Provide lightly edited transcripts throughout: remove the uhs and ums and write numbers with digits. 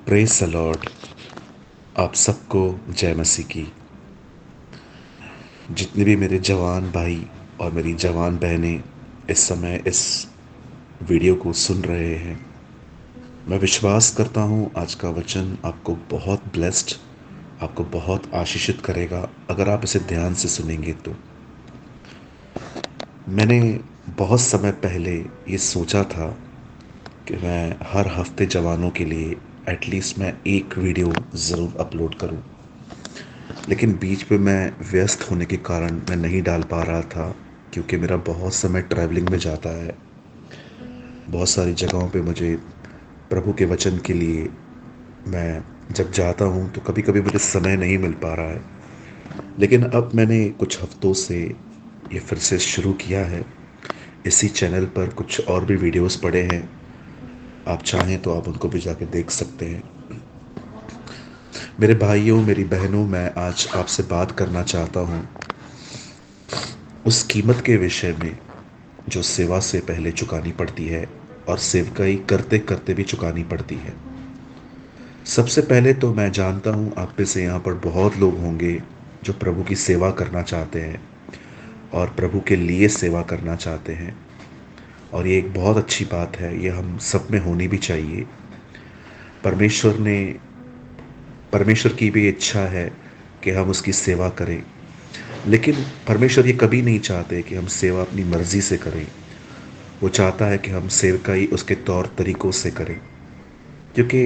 Praise the Lord. आप सबको जय मसीह की। जितने भी मेरे जवान भाई और मेरी जवान बहनें इस समय इस वीडियो को सुन रहे हैं, मैं विश्वास करता हूँ आज का वचन आपको बहुत ब्लेस्ड, आपको बहुत आशीषित करेगा अगर आप इसे ध्यान से सुनेंगे तो। मैंने बहुत समय पहले ये सोचा था कि मैं हर हफ्ते जवानों के लिए एटलीस्ट मैं एक वीडियो ज़रूर अपलोड करूं, लेकिन बीच में मैं व्यस्त होने के कारण मैं नहीं डाल पा रहा था, क्योंकि मेरा बहुत समय ट्रैवलिंग में जाता है। बहुत सारी जगहों पे मुझे प्रभु के वचन के लिए मैं जब जाता हूँ तो कभी कभी मुझे समय नहीं मिल पा रहा है। लेकिन अब मैंने कुछ हफ्तों से ये फिर से शुरू किया है। इसी चैनल पर कुछ और भी वीडियोस पड़े हैं, आप चाहें तो आप उनको भी जाके देख सकते हैं। मेरे भाइयों, मेरी बहनों, मैं आज आपसे बात करना चाहता हूँ उस कीमत के विषय में जो सेवा से पहले चुकानी पड़ती है और सेवकाई करते करते भी चुकानी पड़ती है। सबसे पहले तो मैं जानता हूँ आप में से यहाँ पर बहुत लोग होंगे जो प्रभु की सेवा करना चाहते हैं और प्रभु के लिए सेवा करना चाहते हैं, और ये एक बहुत अच्छी बात है। ये हम सब में होनी भी चाहिए। परमेश्वर ने परमेश्वर की भी इच्छा है कि हम उसकी सेवा करें, लेकिन परमेश्वर ये कभी नहीं चाहते कि हम सेवा अपनी मर्जी से करें। वो चाहता है कि हम सेवकाई उसके तौर तरीकों से करें, क्योंकि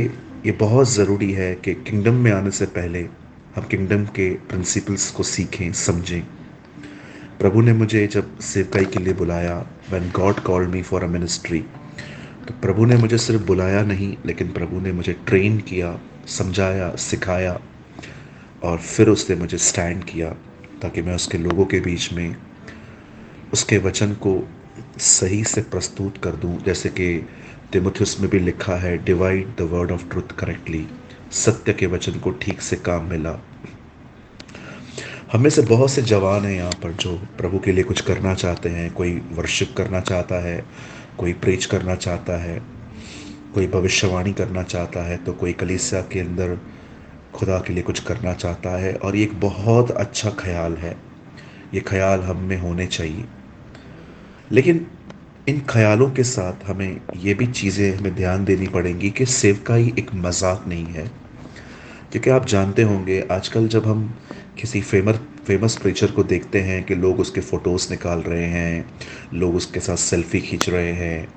ये बहुत ज़रूरी है कि किंगडम में आने से पहले हम किंगडम के प्रिंसिपल्स को सीखें, समझें। प्रभु ने मुझे जब सेवकाई के लिए बुलाया, when God called me for a ministry, तो प्रभु ने मुझे सिर्फ बुलाया नहीं, लेकिन प्रभु ने मुझे ट्रेन किया, समझाया, सिखाया, और फिर उसने मुझे स्टैंड किया ताकि मैं उसके लोगों के बीच में उसके वचन को सही से प्रस्तुत कर दूं। जैसे कि तिमुथियुस में भी लिखा है, divide the word of truth correctly, सत्य के वचन को ठीक से काम मिला। हम में से बहुत से जवान हैं यहाँ पर जो प्रभु के लिए कुछ करना चाहते हैं। कोई वर्शिप करना चाहता है, कोई प्रीच करना चाहता है, कोई भविष्यवाणी करना चाहता है, तो कोई कलीसिया के अंदर खुदा के लिए कुछ करना चाहता है। और ये एक बहुत अच्छा ख्याल है, ये ख्याल हम में होने चाहिए। लेकिन इन ख्यालों के साथ हमें ये भी चीज़ें हमें ध्यान देनी पड़ेंगी कि सेवकाई एक मजाक नहीं है। क्योंकि आप जानते होंगे आजकल जब हम किसी फेमस प्रीचर को देखते हैं कि लोग उसके फ़ोटोज़ निकाल रहे हैं, लोग उसके साथ सेल्फी खींच रहे हैं,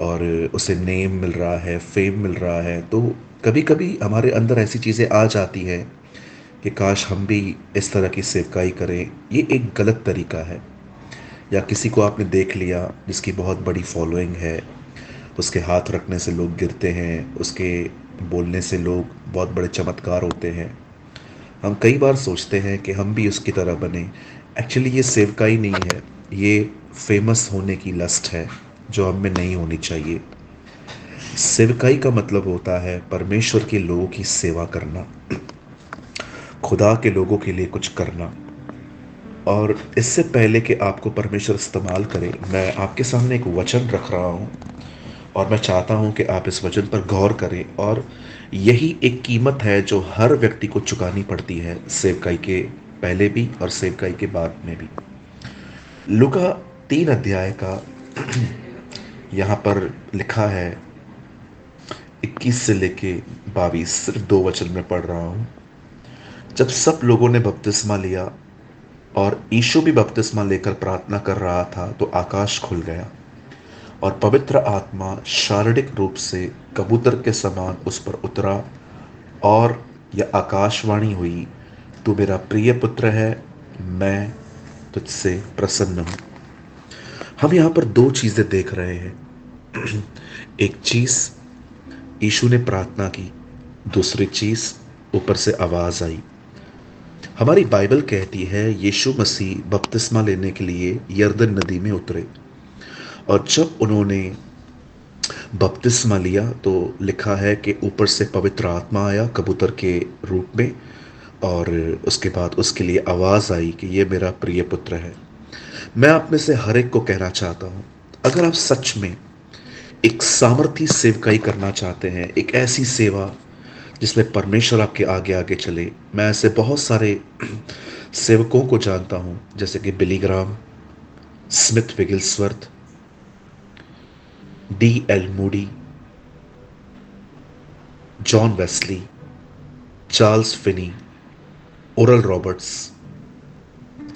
और उसे नेम मिल रहा है, फेम मिल रहा है, तो कभी कभी हमारे अंदर ऐसी चीज़ें आ जाती हैं कि काश हम भी इस तरह की सेवकाई करें। ये एक गलत तरीका है। या किसी को आपने देख लिया जिसकी बहुत बड़ी फॉलोइंग है, उसके हाथ रखने से लोग गिरते हैं, उसके बोलने से लोग बहुत बड़े चमत्कार होते हैं। हम कई बार सोचते हैं कि हम भी उसकी तरह बने। एक्चुअली ये सेवकाई नहीं है, ये फेमस होने की लस्ट है जो हम में नहीं होनी चाहिए। सेवकाई का मतलब होता है परमेश्वर के लोगों की सेवा करना, खुदा के लोगों के लिए कुछ करना। और इससे पहले कि आपको परमेश्वर इस्तेमाल करे, मैं आपके सामने एक वचन रख रहा हूँ, और मैं चाहता हूँ कि आप इस वचन पर गौर करें। और यही एक कीमत है जो हर व्यक्ति को चुकानी पड़ती है, सेवकाई के पहले भी और सेवकाई के बाद में भी। लूका 3 अध्याय का यहाँ पर लिखा है, 21 से लेके 22, सिर्फ 2 वचन में पढ़ रहा हूँ। जब सब लोगों ने बपतिस्मा लिया और यीशु भी बपतिस्मा लेकर प्रार्थना कर रहा था, तो आकाश खुल गया और पवित्र आत्मा शारीरिक रूप से कबूतर के समान उस पर उतरा, और यह आकाशवाणी हुई, तू मेरा प्रिय पुत्र है, मैं तुझसे प्रसन्न हूं। हम यहाँ पर दो चीजें देख रहे हैं। एक चीज, यीशु ने प्रार्थना की। दूसरी चीज, ऊपर से आवाज आई। हमारी बाइबल कहती है यीशु मसीह बपतिस्मा लेने के लिए यरदन नदी में उतरे, और जब उन्होंने बपतिस्मा लिया तो लिखा है कि ऊपर से पवित्र आत्मा आया कबूतर के रूप में, और उसके बाद उसके लिए आवाज़ आई कि ये मेरा प्रिय पुत्र है। मैं आप में से हर एक को कहना चाहता हूँ, अगर आप सच में एक सामर्थी सेवकाई करना चाहते हैं, एक ऐसी सेवा जिसमें परमेश्वर आपके आगे आगे चले। मैं ऐसे बहुत सारे सेवकों को जानता हूं, जैसे कि Billy Graham, Smith Wigglesworth, D L Moody, John Wesley, Charles Finney, Oral Roberts,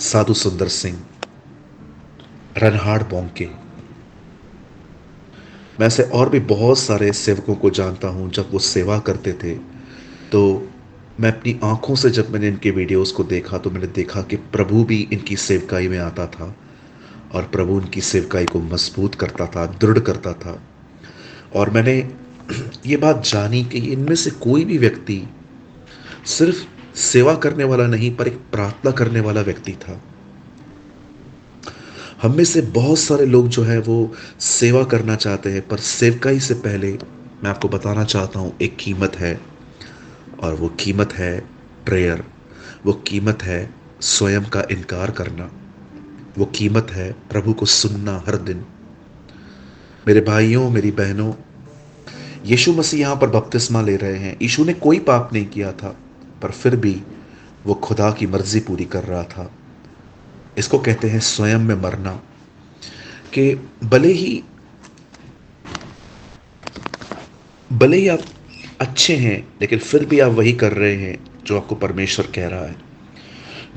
Sadhu Sundar Singh, रनहार्ड बोंके। मैं ऐसे और भी बहुत सारे सेवकों को जानता हूं। जब वो सेवा करते थे तो मैं अपनी आंखों से, जब मैंने इनके वीडियोस को देखा तो मैंने देखा कि प्रभु भी इनकी सेवकाई में आता था और प्रभु इनकी सेवकाई को मजबूत करता था, दृढ़ करता था। और मैंने ये बात जानी कि इनमें से कोई भी व्यक्ति सिर्फ सेवा करने वाला नहीं, पर एक प्रार्थना करने वाला व्यक्ति था। हम में से बहुत सारे लोग जो है वो सेवा करना चाहते हैं, पर सेवकाई से पहले मैं आपको बताना चाहता हूं एक कीमत है, और वो कीमत है प्रेयर। वो कीमत है स्वयं का इनकार करना। वो कीमत है प्रभु को सुनना हर दिन। मेरे भाइयों, मेरी बहनों, यीशु मसीह यहां पर बपतिस्मा ले रहे हैं। यीशु ने कोई पाप नहीं किया था, पर फिर भी वो खुदा की मर्जी पूरी कर रहा था। इसको कहते हैं स्वयं में मरना। कि भले ही आप अच्छे हैं, लेकिन फिर भी आप वही कर रहे हैं जो आपको परमेश्वर कह रहा है।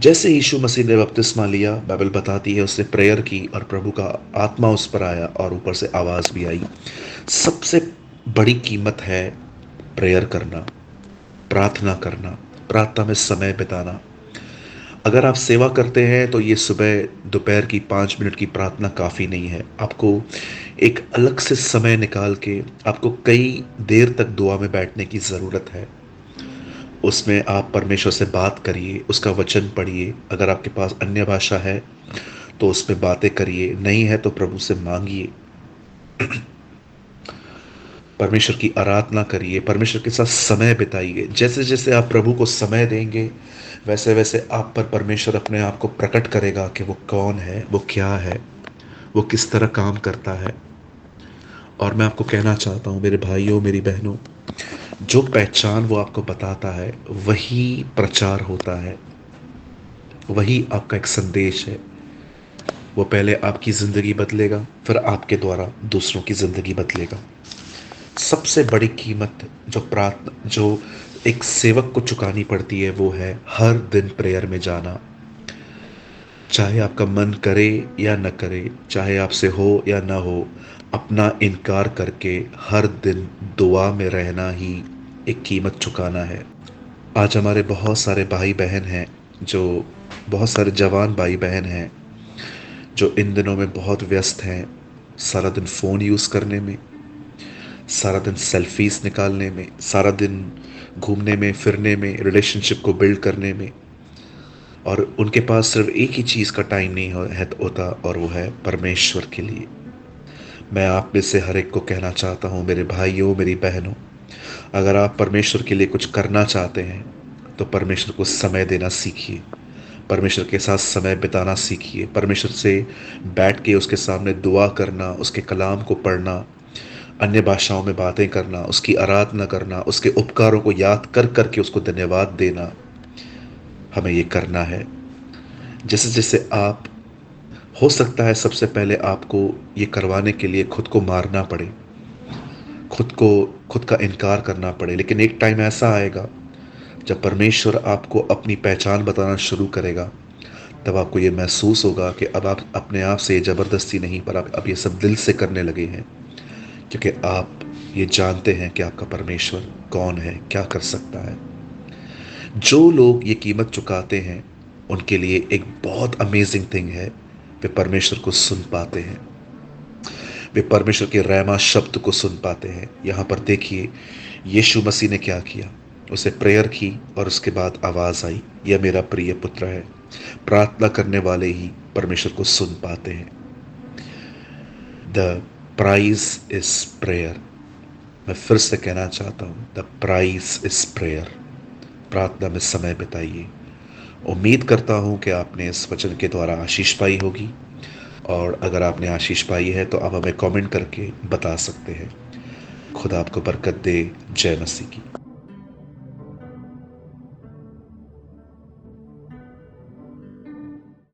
जैसे यीशु मसीह ने बपतिस्मा लिया, बाइबल बताती है उसने प्रेयर की और प्रभु का आत्मा उस पर आया और ऊपर से आवाज भी आई। सबसे बड़ी कीमत है प्रेयर करना, प्रार्थना करना, प्रार्थना में समय बिताना। अगर आप सेवा करते हैं तो ये सुबह दोपहर की 5 मिनट की प्रार्थना काफ़ी नहीं है। आपको एक अलग से समय निकाल के आपको कई देर तक दुआ में बैठने की ज़रूरत है। उसमें आप परमेश्वर से बात करिए, उसका वचन पढ़िए। अगर आपके पास अन्य भाषा है तो उसमें बातें करिए, नहीं है तो प्रभु से मांगिए। परमेश्वर की आराधना करिए, परमेश्वर के साथ समय बिताइए। जैसे जैसे आप प्रभु को समय देंगे, वैसे वैसे आप पर परमेश्वर अपने आप को प्रकट करेगा कि वो कौन है, वो क्या है, वो किस तरह काम करता है। और मैं आपको कहना चाहता हूँ मेरे भाइयों, मेरी बहनों, जो पहचान वो आपको बताता है वही प्रचार होता है, वही आपका एक संदेश है। वो पहले आपकी ज़िंदगी बदलेगा, फिर आपके द्वारा दूसरों की ज़िंदगी बदलेगा। सबसे बड़ी कीमत जो प्रार्थना, जो एक सेवक को चुकानी पड़ती है, वो है हर दिन प्रेयर में जाना। चाहे आपका मन करे या न करे, चाहे आपसे हो या ना हो, अपना इनकार करके हर दिन दुआ में रहना ही एक कीमत चुकाना है। आज हमारे बहुत सारे भाई बहन हैं, जो बहुत सारे जवान भाई बहन हैं जो इन दिनों में बहुत व्यस्त हैं, सारा दिन फ़ोन यूज़ करने में, सारा दिन सेल्फीज निकालने में, सारा दिन घूमने में, फिरने में, रिलेशनशिप को बिल्ड करने में। और उनके पास सिर्फ एक ही चीज़ का टाइम नहीं होता, और वो है परमेश्वर के लिए। मैं आप में से हर एक को कहना चाहता हूँ मेरे भाइयों, मेरी बहनों, अगर आप परमेश्वर के लिए कुछ करना चाहते हैं तो परमेश्वर को समय देना सीखिए। परमेश्वर के साथ समय बिताना सीखिए। परमेश्वर से बैठ के उसके सामने दुआ करना, उसके कलाम को पढ़ना, अन्य भाषाओं में बातें करना, उसकी आराधना करना, उसके उपकारों को याद कर करके उसको धन्यवाद देना, हमें ये करना है। जैसे जैसे आप, हो सकता है सबसे पहले आपको ये करवाने के लिए खुद को मारना पड़े, खुद का इनकार करना पड़े, लेकिन एक टाइम ऐसा आएगा जब परमेश्वर आपको अपनी पहचान बताना शुरू करेगा। तब आपको ये महसूस होगा कि अब आप अपने आप से ज़बरदस्ती नहीं, पर आप अब ये सब दिल से करने लगे हैं, क्योंकि आप ये जानते हैं कि आपका परमेश्वर कौन है, क्या कर सकता है। जो लोग ये कीमत चुकाते हैं उनके लिए एक बहुत अमेजिंग थिंग है, वे परमेश्वर को सुन पाते हैं, वे परमेश्वर के रहमा शब्द को सुन पाते हैं। यहाँ पर देखिए यीशु मसीह ने क्या किया, उसे प्रेयर की और उसके बाद आवाज़ आई, यह मेरा प्रिय पुत्र है। प्रार्थना करने वाले ही परमेश्वर को सुन पाते हैं। The prize is prayer. मैं फिर से कहना चाहता हूँ, द प्राइज इज प्रेयर। प्रार्थना में समय बिताइए। उम्मीद करता हूँ कि आपने इस वचन के द्वारा आशीष पाई होगी, और अगर आपने आशीष पाई है तो आप हमें कमेंट करके बता सकते हैं। खुदा आपको बरकत दे। जय मसीह की।